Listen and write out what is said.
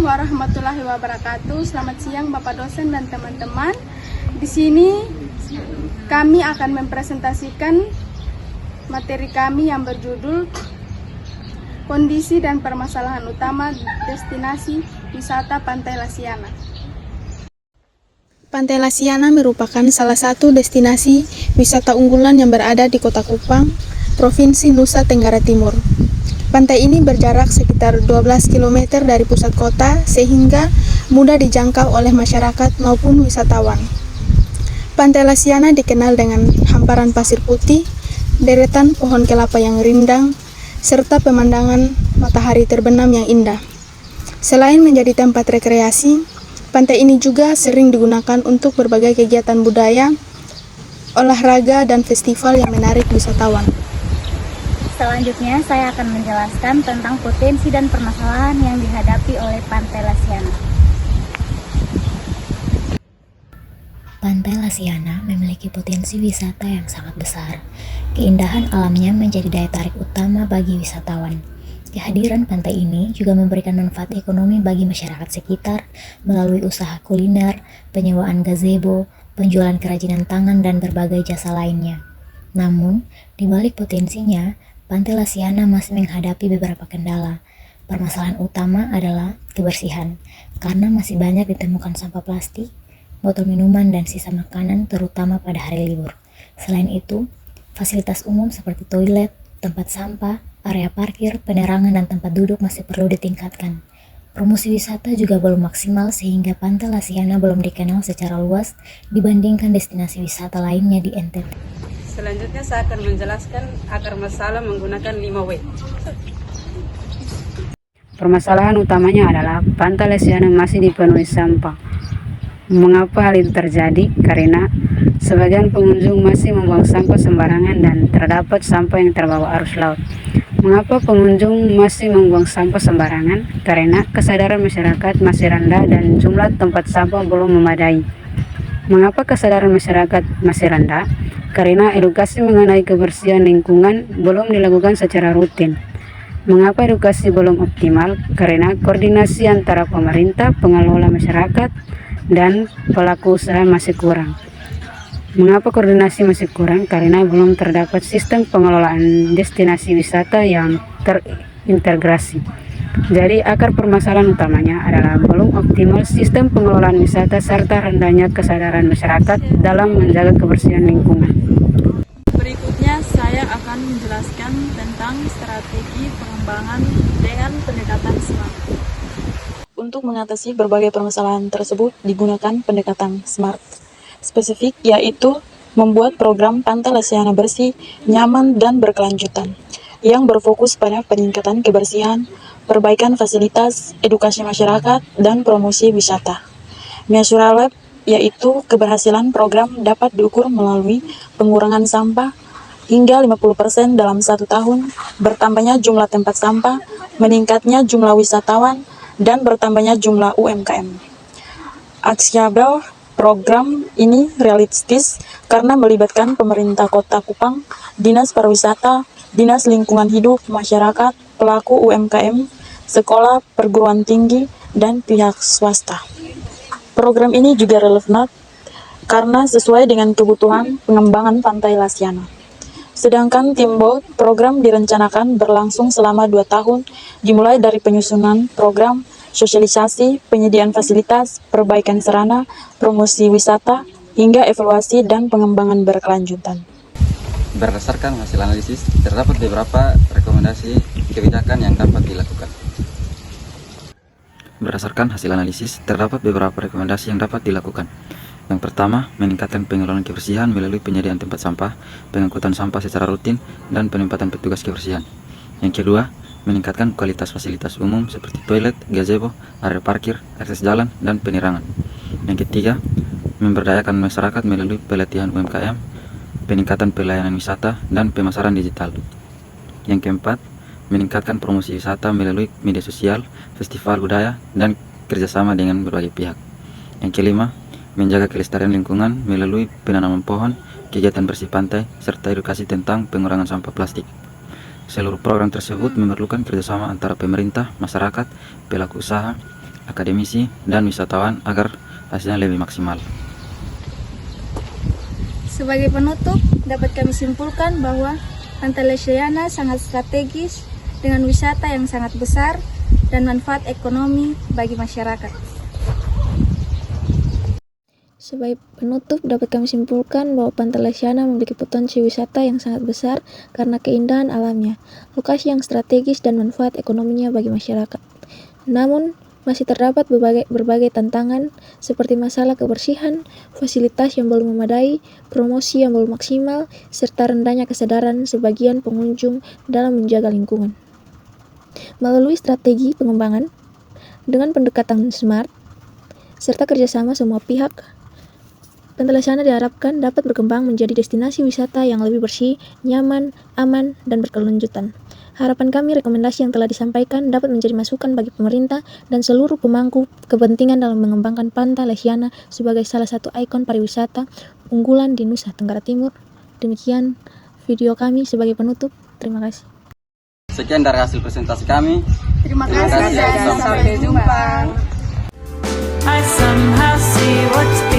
Assalamualaikum warahmatullahi wabarakatuh. Selamat siang Bapak dosen dan teman-teman. Di sini kami akan mempresentasikan materi kami yang berjudul Kondisi dan Permasalahan Utama Destinasi Wisata Pantai Lasiana. Pantai Lasiana merupakan salah satu destinasi wisata unggulan yang berada di Kota Kupang, Provinsi Nusa Tenggara Timur. Pantai ini berjarak sekitar 12 km dari pusat kota sehingga mudah dijangkau oleh masyarakat maupun wisatawan. Pantai Lasiana dikenal dengan hamparan pasir putih, deretan pohon kelapa yang rindang, serta pemandangan matahari terbenam yang indah. Selain menjadi tempat rekreasi, pantai ini juga sering digunakan untuk berbagai kegiatan budaya, olahraga, dan festival yang menarik wisatawan. Selanjutnya, saya akan menjelaskan tentang potensi dan permasalahan yang dihadapi oleh Pantai Lasiana. Pantai Lasiana memiliki potensi wisata yang sangat besar. Keindahan alamnya menjadi daya tarik utama bagi wisatawan. Kehadiran pantai ini juga memberikan manfaat ekonomi bagi masyarakat sekitar melalui usaha kuliner, penyewaan gazebo, penjualan kerajinan tangan, dan berbagai jasa lainnya. Namun, di balik potensinya, Pantai Lasiana masih menghadapi beberapa kendala. Permasalahan utama adalah kebersihan, karena masih banyak ditemukan sampah plastik, botol minuman, dan sisa makanan terutama pada hari libur. Selain itu, fasilitas umum seperti toilet, tempat sampah, area parkir, penerangan, dan tempat duduk masih perlu ditingkatkan. Promosi wisata juga belum maksimal sehingga Pantai Lasiana belum dikenal secara luas dibandingkan destinasi wisata lainnya di NTT. Selanjutnya saya akan menjelaskan akar masalah menggunakan 5W. Permasalahan utamanya adalah Pantai Lasiana masih dipenuhi sampah. Mengapa hal itu terjadi? Karena sebagian pengunjung masih membuang sampah sembarangan dan terdapat sampah yang terbawa arus laut. Mengapa pengunjung masih membuang sampah sembarangan? Karena kesadaran masyarakat masih rendah dan jumlah tempat sampah belum memadai. Mengapa kesadaran masyarakat masih rendah? Karena edukasi mengenai kebersihan lingkungan belum dilakukan secara rutin. Mengapa edukasi belum optimal? Karena koordinasi antara pemerintah, pengelola masyarakat, dan pelaku usaha masih kurang. Mengapa koordinasi masih kurang? Karena belum terdapat sistem pengelolaan destinasi wisata yang terintegrasi. Jadi akar permasalahan utamanya adalah belum optimal sistem pengelolaan wisata serta rendahnya kesadaran masyarakat dalam menjaga kebersihan lingkungan. Berikutnya saya akan menjelaskan tentang strategi pengembangan dengan pendekatan SMART. Untuk mengatasi berbagai permasalahan tersebut digunakan pendekatan SMART. Spesifik yaitu membuat program Pantai Lasiana bersih, nyaman, dan berkelanjutan yang berfokus pada peningkatan kebersihan, perbaikan fasilitas, edukasi masyarakat, dan promosi wisata. Measurable yaitu keberhasilan program dapat diukur melalui pengurangan sampah hingga 50% dalam 1 tahun, bertambahnya jumlah tempat sampah, meningkatnya jumlah wisatawan, dan bertambahnya jumlah UMKM. Achievable program ini realistis karena melibatkan pemerintah Kota Kupang, Dinas Pariwisata, Dinas Lingkungan Hidup, masyarakat, pelaku UMKM, sekolah, perguruan tinggi, dan pihak swasta. Program ini juga relevan karena sesuai dengan kebutuhan pengembangan Pantai Lasiana. Sedangkan Timbot program direncanakan berlangsung selama 2 tahun, dimulai dari penyusunan program, sosialisasi, penyediaan fasilitas, perbaikan sarana, promosi wisata, hingga evaluasi dan pengembangan berkelanjutan. Berdasarkan hasil analisis, terdapat beberapa rekomendasi kebijakan yang dapat dilakukan. Berdasarkan hasil analisis, terdapat beberapa rekomendasi yang dapat dilakukan. Yang pertama, meningkatkan pengelolaan kebersihan melalui penyediaan tempat sampah, pengangkutan sampah secara rutin, dan penempatan petugas kebersihan. Yang kedua, meningkatkan kualitas fasilitas umum seperti toilet, gazebo, area parkir, akses jalan, dan penerangan. Yang ketiga, memberdayakan masyarakat melalui pelatihan UMKM, peningkatan pelayanan wisata, dan pemasaran digital. Yang keempat, meningkatkan promosi wisata melalui media sosial, festival budaya, dan kerjasama dengan berbagai pihak. Yang kelima, menjaga kelestarian lingkungan melalui penanaman pohon, kegiatan bersih pantai, serta edukasi tentang pengurangan sampah plastik. Seluruh program tersebut memerlukan kerjasama antara pemerintah, masyarakat, pelaku usaha, akademisi, dan wisatawan agar hasilnya lebih maksimal. Sebagai penutup, dapat kami simpulkan bahwa Pantai Lesiana sangat strategis dengan wisata yang sangat besar dan manfaat ekonomi bagi masyarakat. Sebagai penutup, dapat kami simpulkan bahwa Pantai Lesiana memiliki potensi wisata yang sangat besar karena keindahan alamnya, lokasi yang strategis, dan manfaat ekonominya bagi masyarakat. Namun, masih terdapat berbagai tantangan seperti masalah kebersihan, fasilitas yang belum memadai, promosi yang belum maksimal, serta rendahnya kesadaran sebagian pengunjung dalam menjaga lingkungan. Melalui strategi pengembangan dengan pendekatan smart serta kerjasama semua pihak, Pantai Lesiana diharapkan dapat berkembang menjadi destinasi wisata yang lebih bersih, nyaman, aman, dan berkelanjutan. Harapan kami rekomendasi yang telah disampaikan dapat menjadi masukan bagi pemerintah dan seluruh pemangku kepentingan dalam mengembangkan Pantai Lesiana sebagai salah satu ikon pariwisata unggulan di Nusa Tenggara Timur. Demikian video kami sebagai penutup. Terima kasih. Sekian dari hasil presentasi kami. Terima kasih dan Sampai jumpa. I somehow see what's